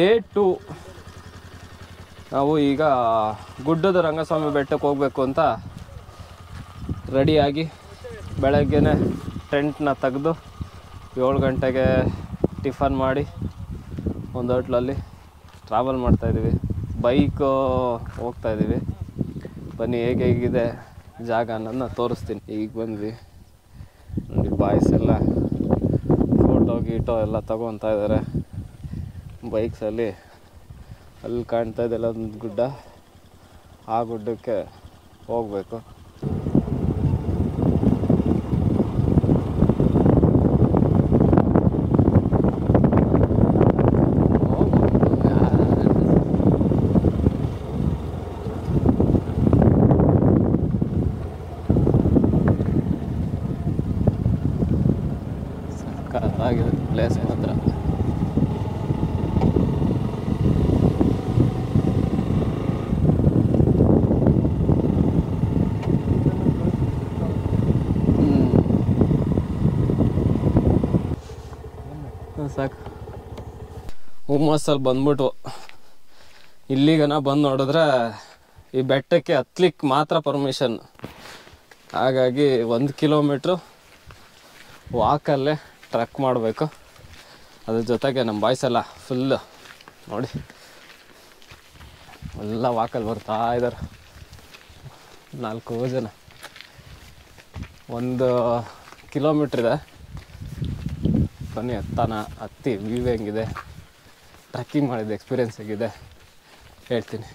Day 2 ನಾವು ಈಗ ಗುಡ್ಡದ ರಂಗಸ್ವಾಮಿ ಬೆಟ್ಟಕ್ಕೆ ಹೋಗಬೇಕು ಅಂತ ರೆಡಿಯಾಗಿ ಬೆಳಗ್ಗೆನೇ ಟೆಂಟ್ನ ತೆಗೆದು 7 ಗಂಟೆಗೆ ಟಿಫನ್ ಮಾಡಿ ಒಂದು ಹೋಟ್ಲಲ್ಲಿ ಟ್ರಾವೆಲ್ ಮಾಡ್ತಾಯಿದ್ದೀವಿ. ಬೈಕು ಹೋಗ್ತಾಯಿದ್ದೀವಿ. ಬನ್ನಿ ಹೇಗಿದೆ ಜಾಗ ಅನ್ನೋದನ್ನ ತೋರಿಸ್ತೀನಿ. ಈಗ ಬಂದ್ವಿ ನೋಡಿ, ಬಾಯ್ಸ್ ಎಲ್ಲ ಫೋಟೋ ಗೀಟೋ ಎಲ್ಲ ತಗೊತಾ ಇದ್ದಾರೆ ಬೈಕ್ಸಲ್ಲಿ. ಅಲ್ಲಿ ಕಾಣ್ತಾ ಇದೆಲ್ಲ ಒಂದು ಗುಡ್ಡ, ಆ ಗುಡ್ಡಕ್ಕೆ ಹೋಗಬೇಕು. ಸಕ್ಕತ್ತಾಗಿದೆ ಪ್ಲೇಸ್ ಮಾತ್ರ. ಸಾಕು ಹುಮ್ಮಸ್ಸಲ್ಲಿ ಬಂದ್ಬಿಟ್ಟು ಇಲ್ಲಿಗನ ಬಂದು ನೋಡಿದ್ರೆ ಈ ಬೆಟ್ಟಕ್ಕೆ ಹತ್ಲಿಕ್ಕೆ ಮಾತ್ರ ಪರ್ಮಿಷನ್. ಹಾಗಾಗಿ 1 ಕಿಲೋಮೀಟ್ರು ವಾಕಲ್ಲೇ ಟ್ರೆಕ್ ಮಾಡಬೇಕು. ಅದ್ರ ಜೊತೆಗೆ ನಮ್ಮ ಬಾಯ್ಸ್ ಎಲ್ಲ ಫುಲ್ಲು ನೋಡಿ ಎಲ್ಲ ವಾಕಲ್ಲಿ ಬರ್ತಾ ಇದ್ದಾರೆ. 4 ಜನ. 1 ಕಿಲೋಮೀಟ್ರ್ ಇದೆ. ಬನ್ನಿ ಹತ್ತಿ ವ್ಯೂ ಹೆಂಗಿದೆ, ಟ್ರೆಕ್ಕಿಂಗ್ ಮಾಡಿದ ಎಕ್ಸ್ಪೀರಿಯೆನ್ಸ್ ಹೇಗಿದೆ ಹೇಳ್ತೀನಿ.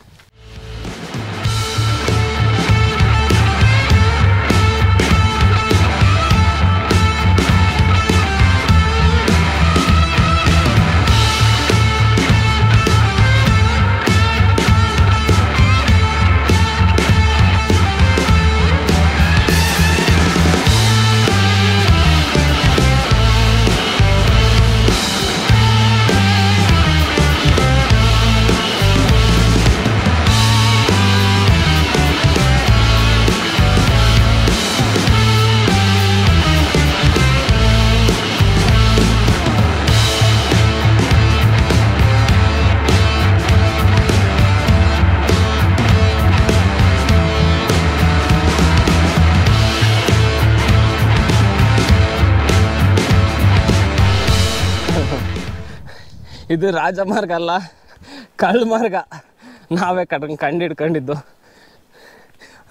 ಇದು ರಾಜಮಾರ್ಗ ಅಲ್ಲ, ಕಳ್ಳ ಮಾರ್ಗ. ನಾವೇ ಕಂಡಿಡ್ಕೊಂಡಿದ್ದು.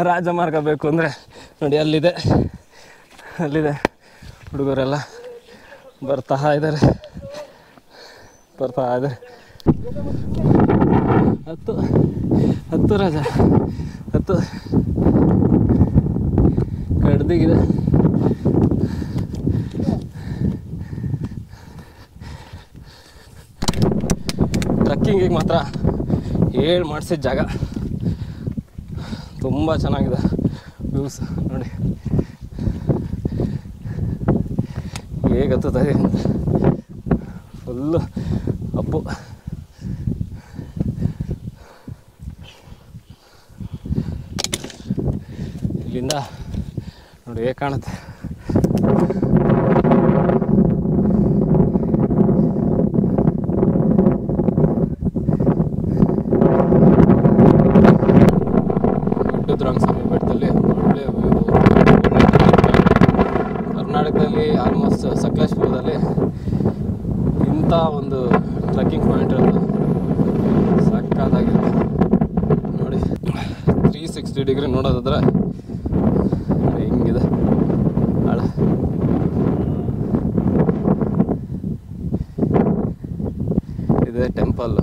ರಾಜಮಾರ್ಗ ಬೇಕು ಅಂದರೆ ನೋಡಿ ಅಲ್ಲಿದೆ ಹುಡುಗರೆಲ್ಲ ಬರ್ತಾ ಇದ್ದಾರೆ. ಹತ್ತು ರಾಜ ಹತ್ತು ಕಡ್ದಿಗಿದೆ. ಟ್ರಕ್ಕಿಂಗಿಗೆ ಮಾತ್ರ ಮಾಡಿಸಿದ ಜಾಗ. ತುಂಬ ಚೆನ್ನಾಗಿದೆ ವ್ಯೂಸ್ ನೋಡಿ ಹೇಗೆ ಹತ್ತುತ್ತಾ ಇದೆ. ಫುಲ್ಲು ಅಪ್ಪು. ಇಲ್ಲಿಂದ ನೋಡಿ ಹೇಗೆ ಕಾಣುತ್ತೆ. ರಂಗಸ್ವಾಮಿ ಬೆಟ್ಟದಲ್ಲಿ ಒಳ್ಳೆ ವ್ಯೂ. ಕರ್ನಾಟಕದಲ್ಲಿ ಆಲ್ಮೋಸ್ಟ್ ಸಕಲೇಶ್ಪುರದಲ್ಲಿ ಇಂಥ ಒಂದು ಟ್ರೆಕ್ಕಿಂಗ್ ಪಾಯಿಂಟ್ ಇರೋದು ಸಕ್ಕತ್ತಾಗಿದೆ ನೋಡಿ. 360 ಡಿಗ್ರಿ ನೋಡೋದಾದ್ರೆ ಹಿಂಗಿದೆ ಆಳ. ಇದೆ ಟೆಂಪಲ್.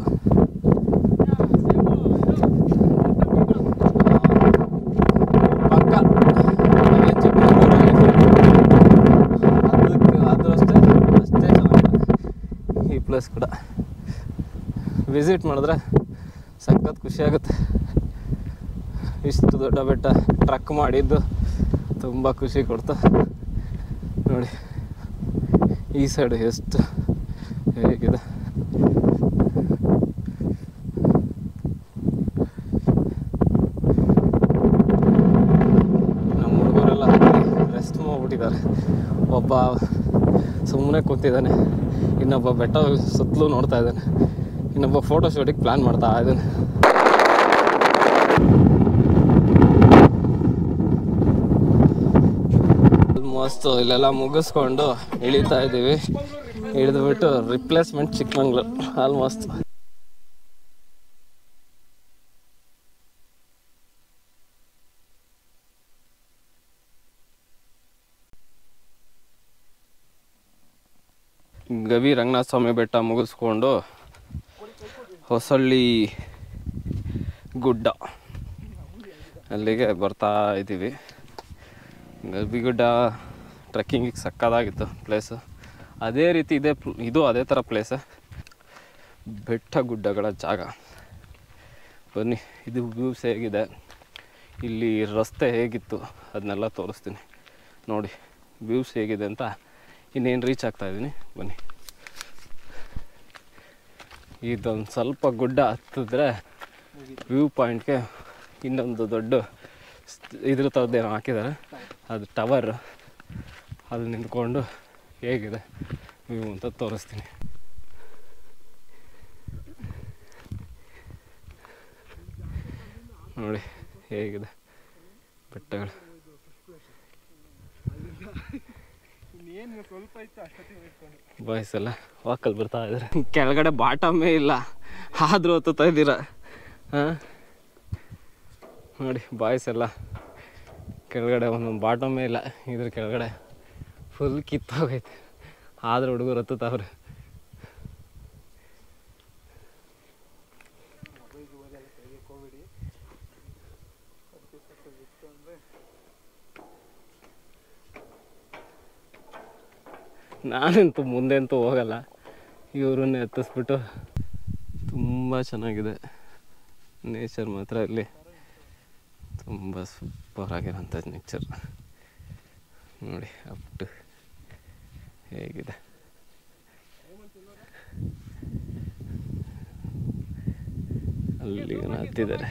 ಪ್ಲೇಸ್ ಕೂಡ ವಿಸಿಟ್ ಮಾಡಿದ್ರೆ ಸಖತ್ ಖುಷಿಯಾಗುತ್ತೆ. ಇಷ್ಟು ದೊಡ್ಡ ಬೆಟ್ಟ ಟ್ರಕ್ ಮಾಡಿದ್ದು ತುಂಬ ಖುಷಿ ಕೊಡ್ತು ನೋಡಿ. ಈ ಸೈಡ್ ಎಷ್ಟು ಹೇಗಿದೆ. ನಮ್ಮ ಹುಡುಗರೆಲ್ಲ ರೆಸ್ಟ್ ಮಾಡ್ಬಿಟ್ಟಿದ್ದಾರೆ. ಒಬ್ಬ ಸುಮ್ಮನೆ ಕೂತಿದ್ದಾನೆ, ಇನ್ನೊಬ್ಬ ಬೆಟ್ಟ ಸುತ್ತಲೂ ನೋಡ್ತಾ ಇದ್ದಾನೆ. ಇನ್ನೊಬ್ಬ ಫೋಟೋ ಶೂಟಿಗೆ ಪ್ಲ್ಯಾನ್ ಮಾಡ್ತಾ ಇದ್ದಾನೆ. ಆಲ್ಮೋಸ್ಟ್ ಇಲ್ಲೆಲ್ಲ ಮುಗಿಸ್ಕೊಂಡು ಇಳಿತಾ ಇದ್ದೀವಿ. ಇಳಿದ್ಬಿಟ್ಟು ರಿಪ್ಲೇಸ್ಮೆಂಟ್ ಚಿಕ್ಕಮಂಗ್ಳೂರು ಆಲ್ಮೋಸ್ಟ್. ಗವಿ ರಂಗನಾಥ ಸ್ವಾಮಿ ಬೆಟ್ಟ ಮುಗಿಸ್ಕೊಂಡು ಹೊಸಳ್ಳಿ ಗುಡ್ಡ ಅಲ್ಲಿಗೆ ಬರ್ತಾ ಇದ್ದೀವಿ. ಗವಿಗುಡ್ಡ ಟ್ರೆಕ್ಕಿಂಗಿಗೆ ಸಕ್ಕದಾಗಿತ್ತು ಪ್ಲೇಸು. ಅದೇ ರೀತಿ ಇದು ಅದೇ ಥರ ಪ್ಲೇಸ, ಬೆಟ್ಟ ಗುಡ್ಡಗಳ ಜಾಗ. ಬನ್ನಿ, ಇದು ವ್ಯೂಸ್ ಹೇಗಿದೆ, ಇಲ್ಲಿ ರಸ್ತೆ ಹೇಗಿತ್ತು ಅದನ್ನೆಲ್ಲ ತೋರಿಸ್ತೀನಿ ನೋಡಿ. ವ್ಯೂಸ್ ಹೇಗಿದೆ ಅಂತ ಇನ್ನೇನು ರೀಚ್ ಆಗ್ತಾಯಿದ್ದೀನಿ. ಬನ್ನಿ, ಇದೊಂದು ಸ್ವಲ್ಪ ಗುಡ್ಡ ಹತ್ತಿದ್ರೆ ವ್ಯೂ ಪಾಯಿಂಟ್ಗೆ ಇನ್ನೊಂದು ದೊಡ್ಡ ಇದ್ರ ಥರದ್ದೇನೋ ಹಾಕಿದ್ದಾರೆ, ಅದು ಟವರ್. ಅಲ್ಲಿ ನಿಂತ್ಕೊಂಡು ಹೇಗಿದೆ ವ್ಯೂ ಅಂತ ತೋರಿಸ್ತೀನಿ. ನೋಡಿ ಹೇಗಿದೆ ಬೆಟ್ಟಗಳು. ಬಾಯ್ಸ್ ಎಲ್ಲ ವಾಕಲ್ಲಿ ಬರ್ತಾ ಇದ್ದಾರೆ. ಕೆಳಗಡೆ ಬಾಟಮೇ ಇಲ್ಲ, ಆದರೂ ಹತ್ತುತ್ತಾ ಇದ್ದೀರ. ಹಾಂ ನೋಡಿ, ಬಾಯ್ಸ್ ಎಲ್ಲ ಕೆಳಗಡೆ ಒಂದೊಂದು ಬಾಟಮೇ ಇಲ್ಲ. ಇದ್ರ ಕೆಳಗಡೆ ಫುಲ್ ಕಿತ್ತೋಗೈತೆ, ಆದರೂ ಹುಡುಗರು ಹತ್ತುತ್ತವ್ರೆ. ನಾನಂತೂ ಮುಂದೆಂತೂ ಹೋಗಲ್ಲ, ಇವ್ರನ್ನೇ ಹತ್ತಿಸ್ಬಿಟ್ಟು. ತುಂಬ ಚೆನ್ನಾಗಿದೆ ನೇಚರ್ ಮಾತ್ರ ಇಲ್ಲಿ, ತುಂಬ ಸೂಪರ್ ಆಗಿರೋಂಥ ನೇಚರ್ ನೋಡಿ. ಅಷ್ಟು ಹೇಗಿದೆ, ಅಲ್ಲಿ ಹತ್ತಿದ್ದಾರೆ.